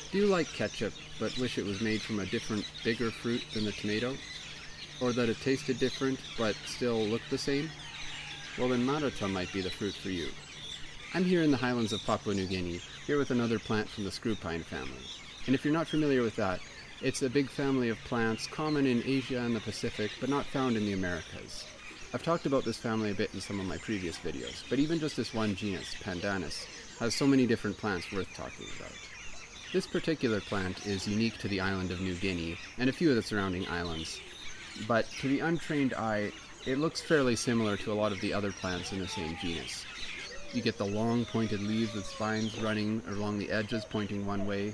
Do you like ketchup, but wish it was made from a different, bigger fruit than the tomato? Or that it tasted different, but still looked the same? Well then Maruta might be the fruit for you. I'm here in the highlands of Papua New Guinea, here with another plant from the Screwpine family. And if you're not familiar with that, it's a big family of plants common in Asia and the Pacific, but not found in the Americas. I've talked about this family a bit in some of my previous videos, but even just this one genus, Pandanus, has so many different plants worth talking about. This particular plant is unique to the island of New Guinea and a few of the surrounding islands, but to the untrained eye, it looks fairly similar to a lot of the other plants in the same genus. You get the long pointed leaves with spines running along the edges pointing one way,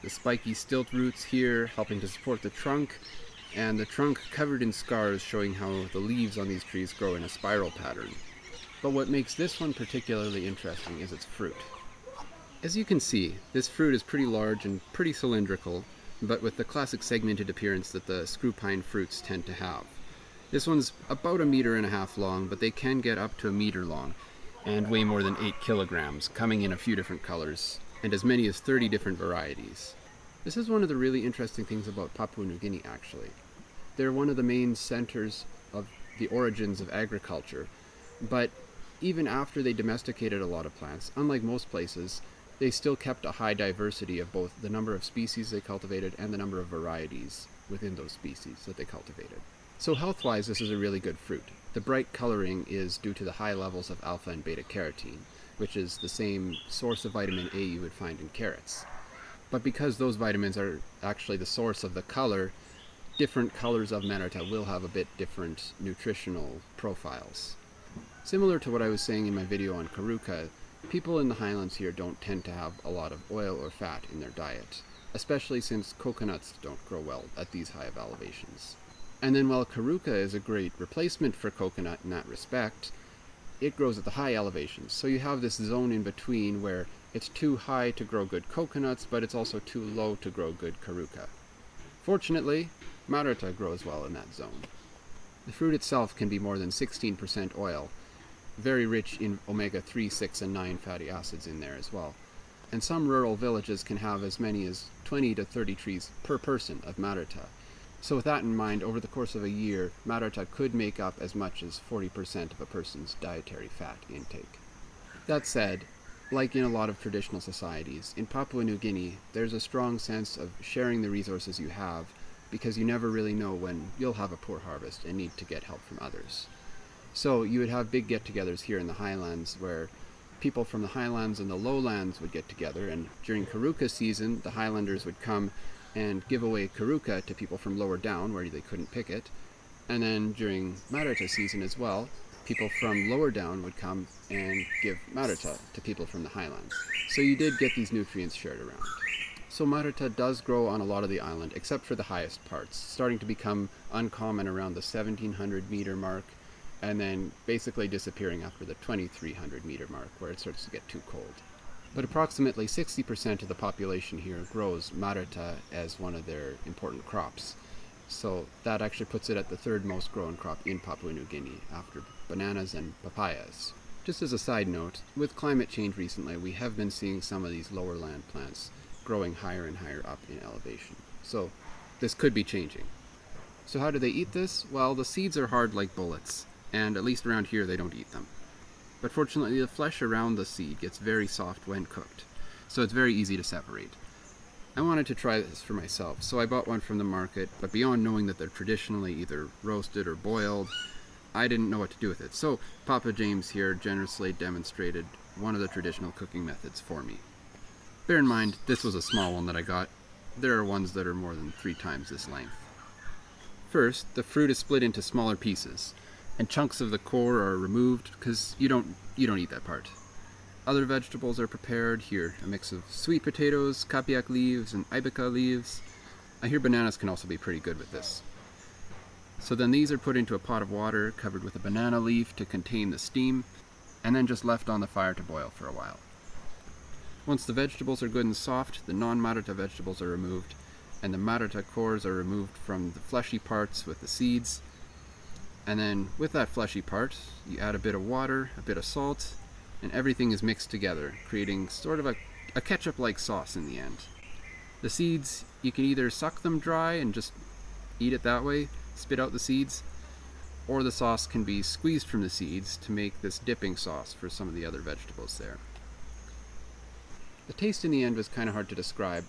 the spiky stilt roots here helping to support the trunk, and the trunk covered in scars showing how the leaves on these trees grow in a spiral pattern. But what makes this one particularly interesting is its fruit. As you can see, this fruit is pretty large and pretty cylindrical, but with the classic segmented appearance that the Screwpine fruits tend to have. This one's about 1.5 meters long, but they can get up to 1 meter long, and weigh more than 8 kilograms, coming in a few different colors, and as many as 30 different varieties. This is one of the really interesting things about Papua New Guinea, actually. They're one of the main centers of the origins of agriculture, but even after they domesticated a lot of plants, unlike most places, they still kept a high diversity of both the number of species they cultivated and the number of varieties within those species that they cultivated. So health-wise, this is a really good fruit. The bright coloring is due to the high levels of alpha and beta carotene, which is the same source of vitamin A you would find in carrots. But because those vitamins are actually the source of the color, different colors of Maruta will have a bit different nutritional profiles. Similar to what I was saying in my video on Karuka, people in the highlands here don't tend to have a lot of oil or fat in their diet, especially since coconuts don't grow well at these high of elevations. And then while Karuka is a great replacement for coconut in that respect, it grows at the high elevations. So you have this zone in between where it's too high to grow good coconuts, but it's also too low to grow good Karuka. Fortunately, Maruta grows well in that zone. The fruit itself can be more than 16% oil, very rich in omega-3, 6, and 9 fatty acids in there as well. And some rural villages can have as many as 20 to 30 trees per person of Maruta. So with that in mind, over the course of a year, Maruta could make up as much as 40% of a person's dietary fat intake. That said, like in a lot of traditional societies, in Papua New Guinea, there's a strong sense of sharing the resources you have, because you never really know when you'll have a poor harvest and need to get help from others. So you would have big get-togethers here in the highlands where people from the highlands and the lowlands would get together, and during Karuka season, the highlanders would come and give away Karuka to people from lower down where they couldn't pick it. And then during Maruta season as well, people from lower down would come and give Maruta to people from the highlands. So you did get these nutrients shared around. So Maruta does grow on a lot of the island, except for the highest parts, starting to become uncommon around the 1700 meter mark, and then basically disappearing after the 2300 meter mark, where it starts to get too cold. But approximately 60% of the population here grows Maruta as one of their important crops. So that actually puts it at the third most grown crop in Papua New Guinea, after bananas and papayas. Just as a side note, with climate change recently, we have been seeing some of these lower land plants growing higher and higher up in elevation. So this could be changing. So how do they eat this? Well, the seeds are hard like bullets, and at least around here they don't eat them. But fortunately the flesh around the seed gets very soft when cooked, so it's very easy to separate. I wanted to try this for myself, so I bought one from the market, but beyond knowing that they're traditionally either roasted or boiled, I didn't know what to do with it. So Papa James here generously demonstrated one of the traditional cooking methods for me. Bear in mind, this was a small one that I got. There are ones that are more than 3 times this length. First, the fruit is split into smaller pieces, and chunks of the core are removed because you don't eat that part. Other vegetables are prepared here, a mix of sweet potatoes, kapiak leaves, and ibeca leaves. I hear bananas can also be pretty good with this. So then these are put into a pot of water covered with a banana leaf to contain the steam, and then just left on the fire to boil for a while. Once the vegetables are good and soft, the non-Maruta vegetables are removed, and the Maruta cores are removed from the fleshy parts with the seeds. And then with that fleshy part, you add a bit of water, a bit of salt, and everything is mixed together, creating sort of a ketchup-like sauce in the end. The seeds, you can either suck them dry and just eat it that way, spit out the seeds, or the sauce can be squeezed from the seeds to make this dipping sauce for some of the other vegetables there. The taste in the end was kind of hard to describe.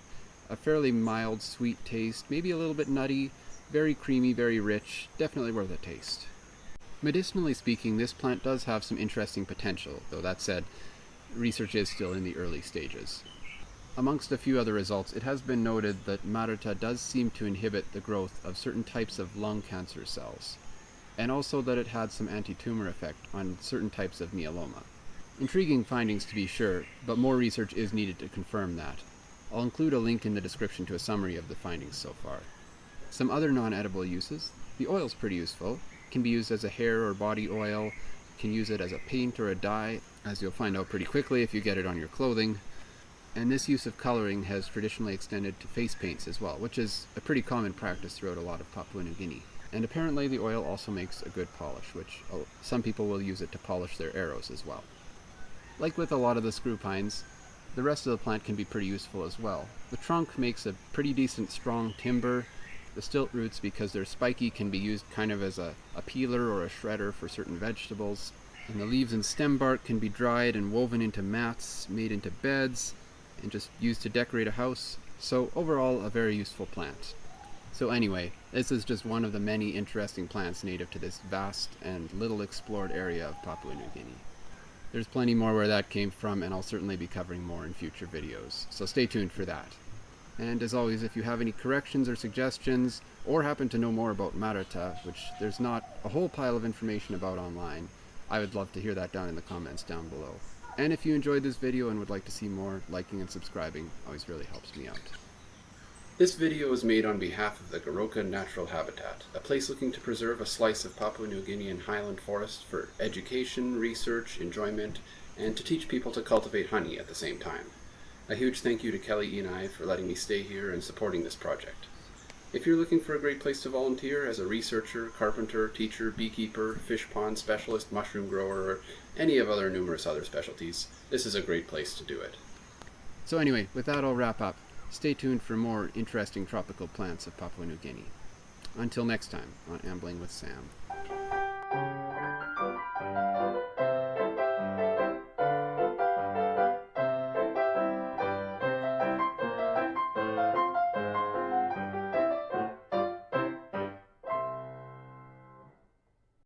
A fairly mild, sweet taste, maybe a little bit nutty, very creamy, very rich, definitely worth a taste. Medicinally speaking, this plant does have some interesting potential, though that said, research is still in the early stages. Amongst a few other results, it has been noted that Maruta does seem to inhibit the growth of certain types of lung cancer cells, and also that it had some anti-tumor effect on certain types of myeloma. Intriguing findings to be sure, but more research is needed to confirm that. I'll include a link in the description to a summary of the findings so far. Some other non-edible uses. The oil's pretty useful. It can be used as a hair or body oil. You can use it as a paint or a dye, as you'll find out pretty quickly if you get it on your clothing. And this use of coloring has traditionally extended to face paints as well, which is a pretty common practice throughout a lot of Papua New Guinea. And apparently the oil also makes a good polish, which some people will use it to polish their arrows as well. Like with a lot of the screwpines, the rest of the plant can be pretty useful as well. The trunk makes a pretty decent strong timber. The stilt roots, because they're spiky, can be used kind of as a peeler or a shredder for certain vegetables. And the leaves and stem bark can be dried and woven into mats, made into beds, and just used to decorate a house. So overall, a very useful plant. So anyway, this is just one of the many interesting plants native to this vast and little explored area of Papua New Guinea. There's plenty more where that came from, and I'll certainly be covering more in future videos, so stay tuned for that. And as always, if you have any corrections or suggestions, or happen to know more about Maruta, which there's not a whole pile of information about online, I would love to hear that down in the comments down below. And if you enjoyed this video and would like to see more, liking and subscribing always really helps me out. This video is made on behalf of the Goertzen Natural Habitat, a place looking to preserve a slice of Papua New Guinean highland forest for education, research, enjoyment, and to teach people to cultivate honey at the same time. A huge thank you to Kelly and I for letting me stay here and supporting this project. If you're looking for a great place to volunteer as a researcher, carpenter, teacher, beekeeper, fish pond specialist, mushroom grower, or any of other numerous other specialties, this is a great place to do it. So anyway, with that I'll wrap up. Stay tuned for more interesting tropical plants of Papua New Guinea. Until next time on Ambling with Sam.